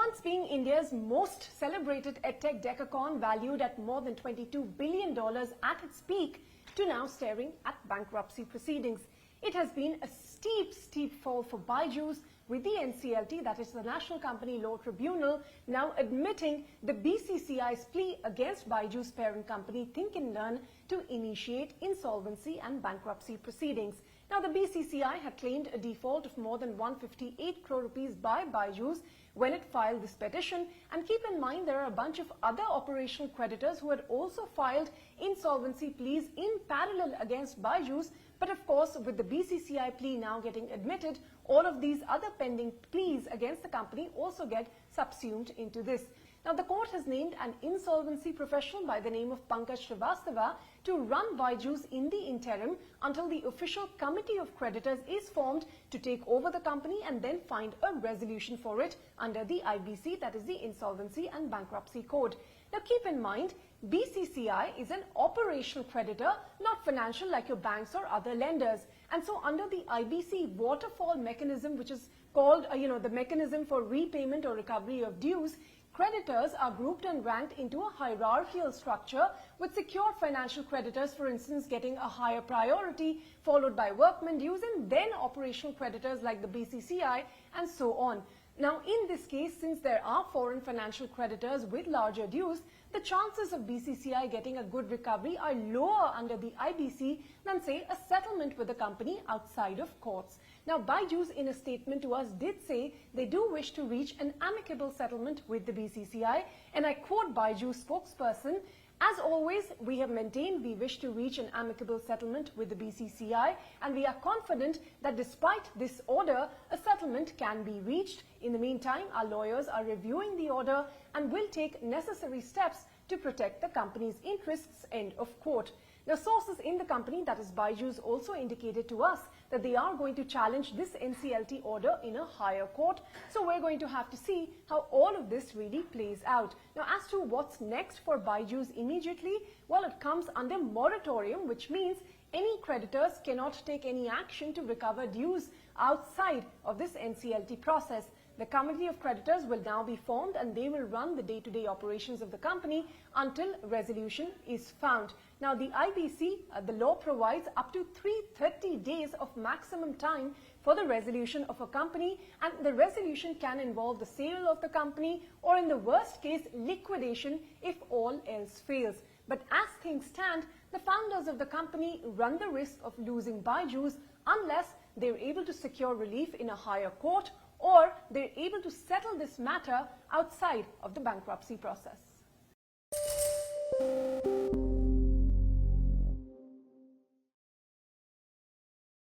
once being India's most celebrated edtech decacon, valued at more than $22 billion at its peak, to now staring at bankruptcy proceedings. It has been a steep fall for BYJUS, with the NCLT, that is the National Company Law Tribunal, now admitting the BCCI's plea against BYJU's parent company Think and Learn to initiate insolvency and bankruptcy proceedings. Now, the BCCI had claimed a default of more than 158 crore rupees by BYJUS when it filed this petition, and keep in mind there are a bunch of other operational creditors who had also filed insolvency pleas in parallel against BYJUS. But of course, with the BCCI plea now getting admitted, all of these other pending pleas against the company also get subsumed into this. Now, the court has named an insolvency professional by the name of Pankaj Srivastava to run BYJUS in the interim until the official committee of creditors is formed to take over the company and then find a resolution for it under the IBC, that is the Insolvency and Bankruptcy Code. Now, keep in mind, BCCI is an operational creditor, not financial like your banks or other lenders. And so under the IBC waterfall mechanism, which is called, the mechanism for repayment or recovery of dues, creditors are grouped and ranked into a hierarchical structure, with secure financial creditors, for instance, getting a higher priority, followed by workmen dues, and then operational creditors like the BCCI, and so on. Now, in this case, since there are foreign financial creditors with larger dues, the chances of BCCI getting a good recovery are lower under the IBC than, say, a settlement with a company outside of courts. Now, BYJUS, in a statement to us, did say they do wish to reach an amicable settlement with the BCCI, and I quote BYJUS spokesperson, "As always, we have maintained we wish to reach an amicable settlement with the BCCI, and we are confident that despite this order, a settlement can be reached. In the meantime, our lawyers are reviewing the order and will take necessary steps to protect the company's interests," end of quote. Now, sources in the company, that is BYJUS, also indicated to us that they are going to challenge this NCLT order in a higher court. So we're going to have to see how all of this really plays out. Now, as to what's next for BYJUS immediately, well, it comes under moratorium, which means any creditors cannot take any action to recover dues outside of this NCLT process. The committee of creditors will now be formed, and they will run the day-to-day operations of the company until resolution is found. Now, the IBC, the law provides up to 330 days of maximum time for the resolution of a company, and the resolution can involve the sale of the company or, in the worst case, liquidation if all else fails. But as things stand, the founders of the company run the risk of losing BYJUS unless they're able to secure relief in a higher court, or they're able to settle this matter outside of the bankruptcy process.